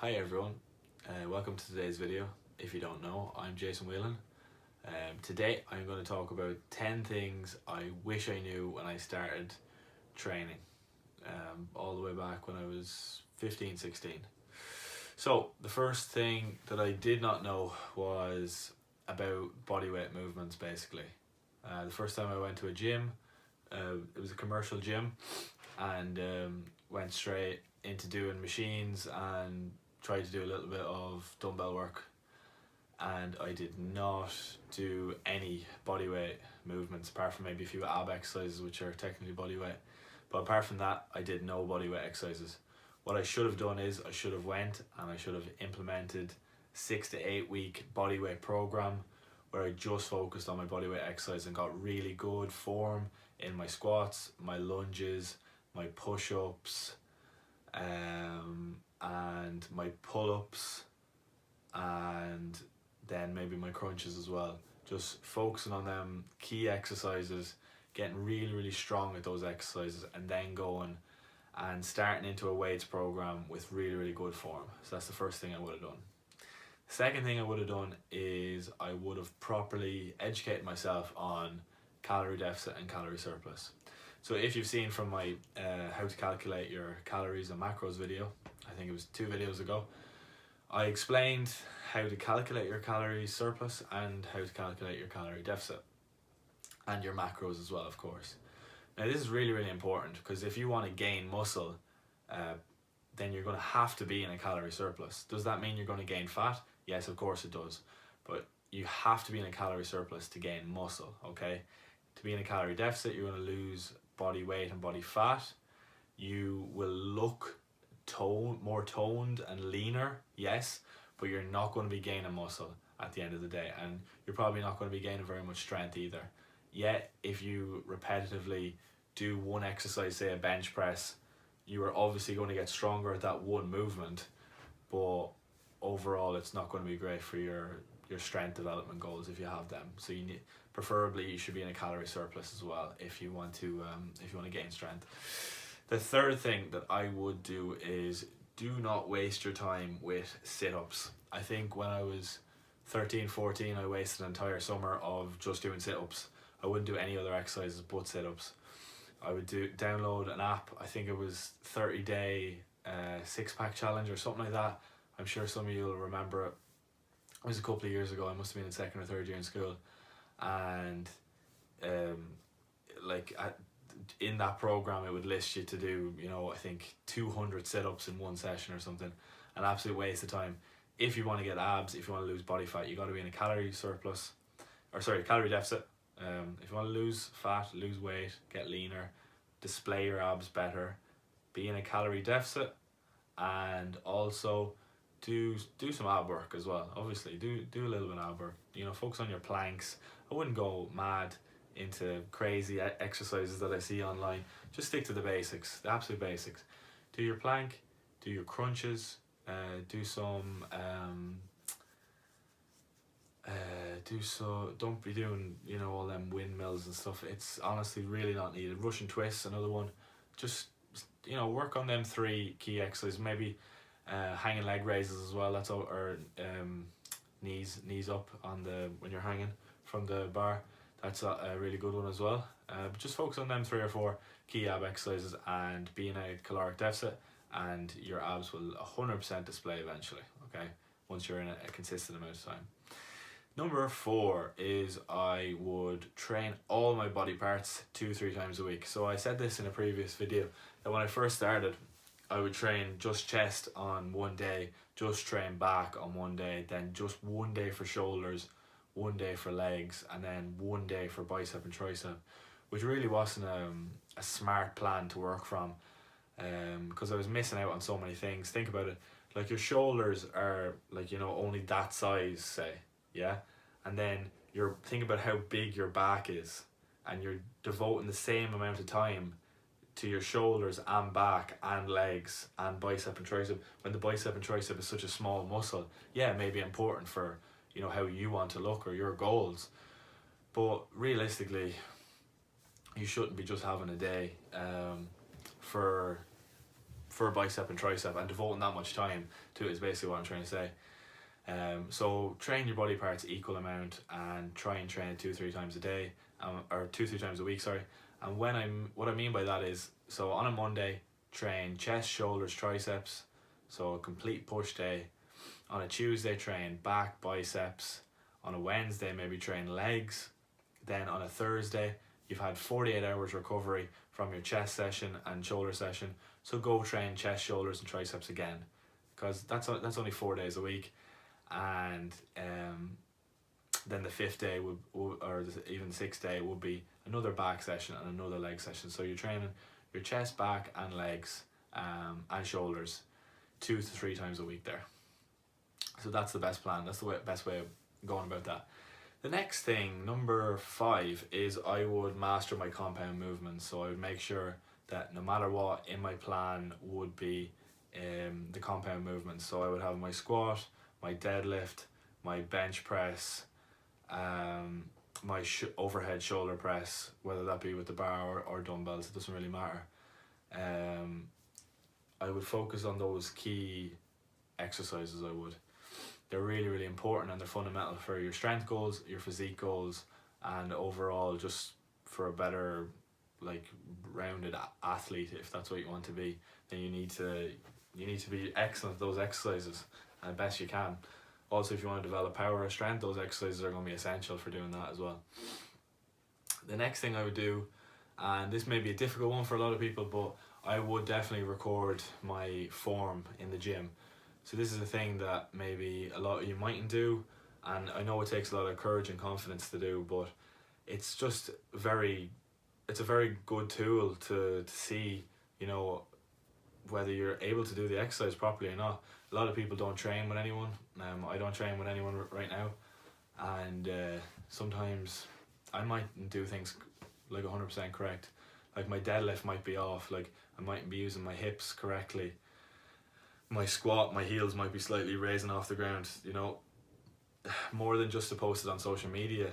Hi everyone, welcome to today's video. If you don't know, I'm Jason Whelan. Today I'm going to talk about 10 things I wish I knew when I started training, all the way back when I was 15, 16. So the first thing that I did not know was about bodyweight movements basically. The first time I went to a gym, it was a commercial gym, and went straight into doing machines and tried to do a little bit of dumbbell work, and I did not do any bodyweight movements apart from maybe a few ab exercises which are technically bodyweight, but apart from that I did no bodyweight exercises. What I should have done is I should have went and I should have implemented 6 to 8 week bodyweight program where I just focused on my bodyweight exercise and got really good form in my squats, my lunges, my push-ups, and my pull-ups, and then maybe my crunches as well. Just focusing on them key exercises, getting really strong at those exercises, and then going and starting into a weights program with really good form. So that's the first thing I would have done. The second thing I would have done is I would have properly educated myself on calorie deficit and calorie surplus. So if you've seen from my how to calculate your calories and macros video, I think it was 2 videos ago, I explained how to calculate your calorie surplus and how to calculate your calorie deficit and your macros as well, of course. Now this is really important because if you want to gain muscle, then you're going to have to be in a calorie surplus. Does that mean you're going to gain fat? Yes, of course it does, but you have to be in a calorie surplus to gain muscle, okay? To be in a calorie deficit, you're going to lose body weight and body fat. You will look more toned and leaner, yes, but you're not going to be gaining muscle at the end of the day, and you're probably not going to be gaining very much strength either. Yet if you repetitively do one exercise, say a bench press, you are obviously going to get stronger at that one movement, but overall it's not going to be great for your strength development goals if you have them. So preferably you should be in a calorie surplus as well if you want to gain strength. The third thing that I would do is do not waste your time with sit-ups. I think when I was 13, 14, I wasted an entire summer of just doing sit-ups. I wouldn't do any other exercises but sit-ups. I would download an app, I think it was 30-day six-pack challenge or something like that. I'm sure some of you will remember it. It was a couple of years ago. I must have been in 2nd or 3rd year in school, and in that program it would list you to do, I think 200 sit-ups in one session or something. An absolute waste of time. If you want to get abs, if you want to lose body fat, you got to be in a calorie deficit. If you want to lose fat, lose weight, get leaner, display your abs better, be in a calorie deficit, and also do some ab work as well. Obviously do a little bit of ab work, focus on your planks. I wouldn't go mad into crazy exercises that I see online. Just stick to the basics, the absolute basics. Do your plank, do your crunches, do some don't be doing all them windmills and stuff. It's honestly really not needed. Russian twists, another one. Just work on them 3 key exercises. Maybe hanging leg raises as well. That's all, or knees up on when you're hanging from the bar. That's a really good one as well. But just focus on them 3 or 4 key ab exercises and be in a caloric deficit, and your abs will 100% display eventually, okay, once you're in a consistent amount of time. Number 4 is I would train all my body parts 2-3 times a week. So I said this in a previous video that when I first started, I would train just chest on one day, just train back on one day, then just one day for shoulders, one day for legs, and then one day for bicep and tricep, which really wasn't a smart plan to work from, because I was missing out on so many things. Think about it, like your shoulders are only that size, say, yeah, and then think about how big your back is, and you're devoting the same amount of time to your shoulders and back and legs and bicep and tricep, when the bicep and tricep is such a small muscle. Yeah, it may be important for how you want to look or your goals, but realistically you shouldn't be just having a day for for bicep and tricep, and devoting that much time to it is basically what I'm trying to say. So train your body parts equal amount, and try and train it 2-3 times a day, or 2-3 times a week, sorry. And what I mean by that is, so on a Monday, train chest, shoulders, triceps, so a complete push day. On a Tuesday, train back, biceps. On a Wednesday, maybe train legs. Then on a Thursday, you've had 48 hours recovery from your chest session and shoulder session, so go train chest, shoulders and triceps again, because that's only 4 days a week. And then the 5th day or even the 6th day would be another back session and another leg session. So you're training your chest, back and legs, and shoulders 2-3 times a week there. So that's the best plan. That's the best way of going about that. The next thing, number 5, is I would master my compound movements. So I would make sure that no matter what in my plan would be the compound movements. So I would have my squat, my deadlift, my bench press, my overhead shoulder press, whether that be with the bar or dumbbells, it doesn't really matter. I would focus on those key exercises. They're really, really important, and they're fundamental for your strength goals, your physique goals, and overall just for a better, like, rounded athlete. If that's what you want to be, then you need to be excellent at those exercises and best you can. Also, if you want to develop power or strength, those exercises are going to be essential for doing that as well. The next thing I would do, and this may be a difficult one for a lot of people, but I would definitely record my form in the gym. So this is a thing that maybe a lot of you mightn't do, and I know it takes a lot of courage and confidence to do, but it's just a very good tool to see, you know, whether you're able to do the exercise properly or not. A lot of people don't train with anyone. I don't train with anyone right now, and sometimes I might do things like 100% correct. Like my deadlift might be off, like I mightn't be using my hips correctly. My squat, my heels might be slightly raising off the ground, you know. More than just to post it on social media,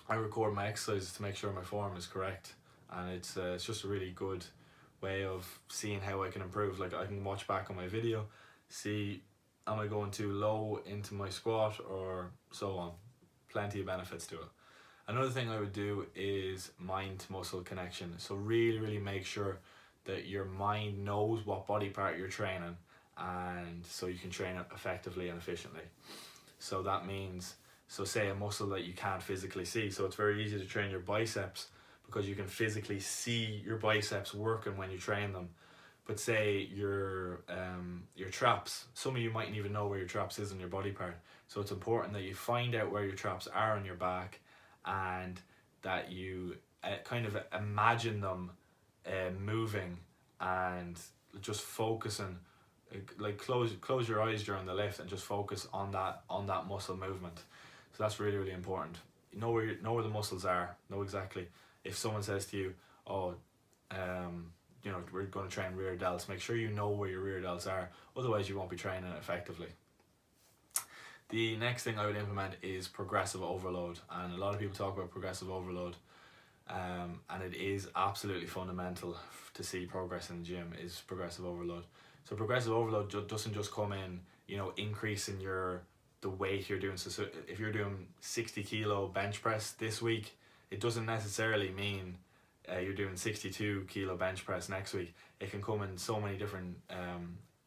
I record my exercises to make sure my form is correct, and it's just a really good way of seeing how I can improve. Like, I can watch back on my video, see am I going too low into my squat or so on. Plenty of benefits to it. Another thing I would do is mind to muscle connection. So really make sure that your mind knows what body part you're training, and so you can train it effectively and efficiently. So that means, so say a muscle that you can't physically see, so it's very easy to train your biceps because you can physically see your biceps working when you train them. But say your traps, some of you mightn't even know where your traps is in your body part. So it's important that you find out where your traps are on your back, and that you kind of imagine them moving, and just focusing, like close your eyes during the lift and just focus on that muscle movement. So that's really important. You know where the muscles are. Know exactly. If someone says to you, oh, you know, we're going to train rear delts, make sure you know where your rear delts are, otherwise you won't be training effectively. The next thing I would implement is progressive overload, and a lot of people talk about progressive overload, and it is absolutely fundamental to see progress in the gym, is progressive overload. So progressive overload doesn't just come in, you know, increasing the weight you're doing. So if you're doing 60 kilo bench press this week, it doesn't necessarily mean you're doing 62 kilo bench press next week. It can come in so many different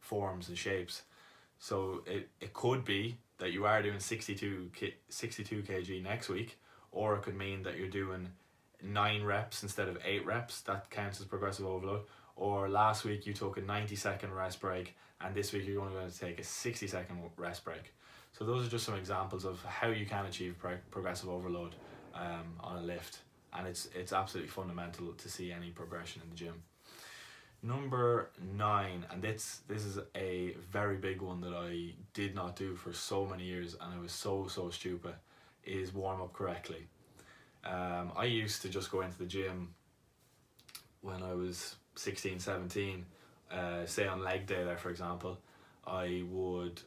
forms and shapes. So it could be that you are doing 62 kg next week, or it could mean that you're doing 9 reps instead of 8 reps. That counts as progressive overload. Or last week you took a 90-second rest break, and this week you're only going to take a 60-second rest break. So those are just some examples of how you can achieve progressive overload on a lift, and it's absolutely fundamental to see any progression in the gym. Number 9, and this is a very big one that I did not do for so many years, and I was so stupid, is warm up correctly. I used to just go into the gym when I was 16, 17, say on leg day there, for example. I would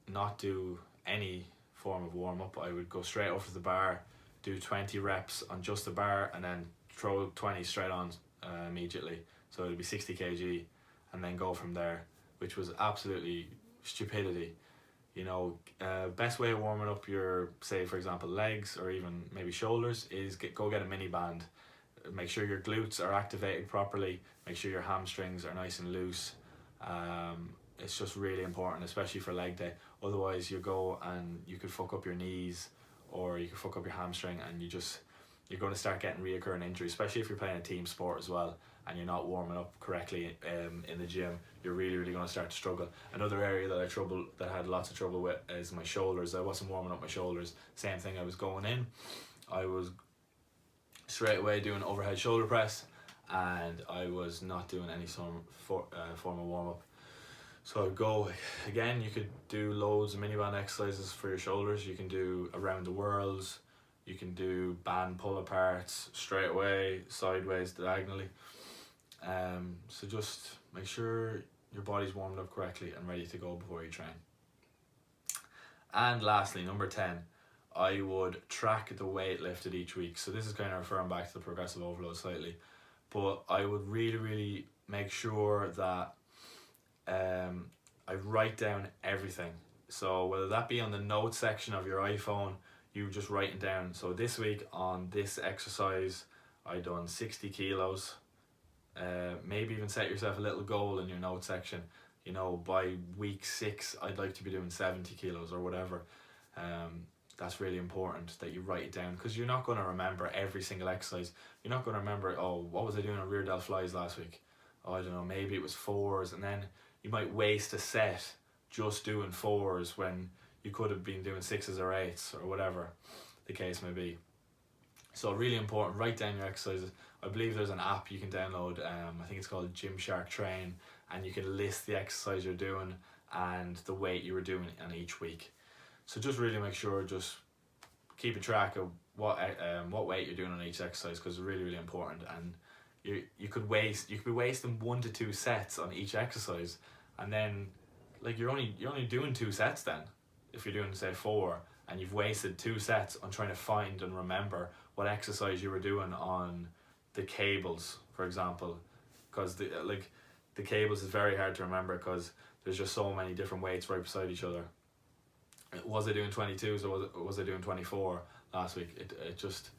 not do any form of warm up. I would go straight off to the bar, do 20 reps on just the bar, and then throw 20 straight on immediately. So it would be 60 kg, and then go from there, which was absolutely stupidity. You know, best way of warming up your, say for example, legs or even maybe shoulders is go get a mini band. Make sure your glutes are activated properly, make sure your hamstrings are nice and loose. It's just really important, especially for leg day. Otherwise you go and you could fuck up your knees, or you could fuck up your hamstring, and you're going to start getting reoccurring injuries, especially if you're playing a team sport as well and you're not warming up correctly in the gym. You're really going to start to struggle. Another area that I had lots of trouble with is my shoulders. I wasn't warming up my shoulders. Same thing, I was going in, I was straight away doing overhead shoulder press, and I was not doing any form of warm up. So I'd go again. You could do loads of mini band exercises for your shoulders. You can do around the whirls, you can do band pull aparts, straight away, sideways, diagonally. So just make sure your body's warmed up correctly and ready to go before you train. And lastly, number 10, I would track the weight lifted each week. So this is kind of referring back to the progressive overload slightly, but I would really make sure that I write down everything. So whether that be on the notes section of your iPhone, you just writing down, so this week on this exercise I done 60 kilos. Maybe even set yourself a little goal in your notes section. You know, by week 6 I'd like to be doing 70 kilos or whatever. That's really important that you write it down, because you're not going to remember every single exercise. You're not going to remember, oh, what was I doing on rear delt flies last week? Oh, I don't know, maybe it was 4s, and then you might waste a set just doing 4s when you could have been doing 6s or 8s or whatever the case may be. So really important, write down your exercises. I believe there's an app you can download, I think it's called Gymshark Train, and you can list the exercise you're doing and the weight you were doing on each week. So just really make sure, just keep a track of what weight you're doing on each exercise, because it's really important. And you could be wasting 1 to 2 sets on each exercise, and then like you're only doing 2 sets then, if you're doing say 4, and you've wasted 2 sets on trying to find and remember what exercise you were doing on the cables, for example, because the cables is very hard to remember because there's just so many different weights right beside each other. Was I doing 22s or was I doing 24 last week? It just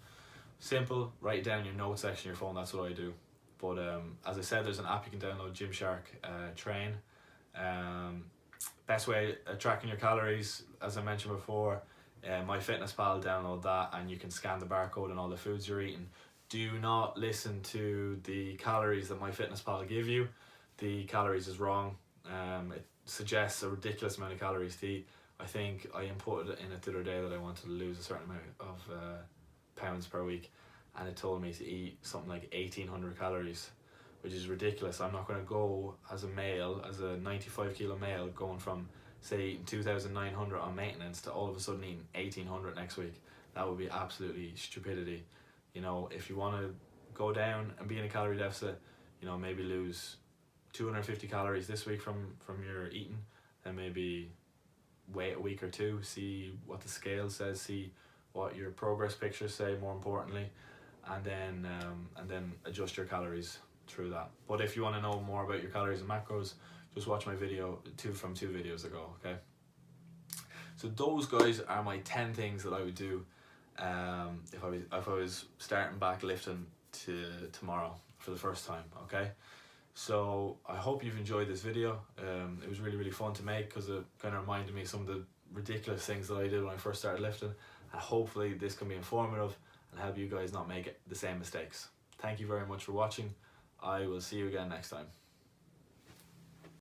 simple, write it down in your notes section of your phone. That's what I do. But as I said, there's an app you can download, Gymshark Train. Best way of tracking your calories, as I mentioned before, MyFitnessPal, download that and you can scan the barcode on all the foods you're eating. Do not listen to the calories that MyFitnessPal give you. The calories is wrong. It suggests a ridiculous amount of calories to eat. I think I inputted in it the other day that I wanted to lose a certain amount of pounds per week, and it told me to eat something like 1800 calories, which is ridiculous. I'm not going to go as a male, as a 95 kilo male, going from say eating 2,900 on maintenance to all of a sudden eating 1,800 next week. That would be absolutely stupidity. You know, if you want to go down and be in a calorie deficit, you know, maybe lose 250 calories this week from your eating, then maybe wait a week or 2, see what the scale says, see what your progress pictures say, more importantly, and then adjust your calories through that. But if you want to know more about your calories and macros, just watch my video from 2 videos ago. Okay, so those guys are my 10 things that I would do if I was starting back lifting tomorrow for the first time. Okay, so I hope you've enjoyed this video. It was really fun to make because it kind of reminded me of some of the ridiculous things that I did when I first started lifting, and hopefully this can be informative and help you guys not make the same mistakes. Thank you very much for watching. I will see you again next time.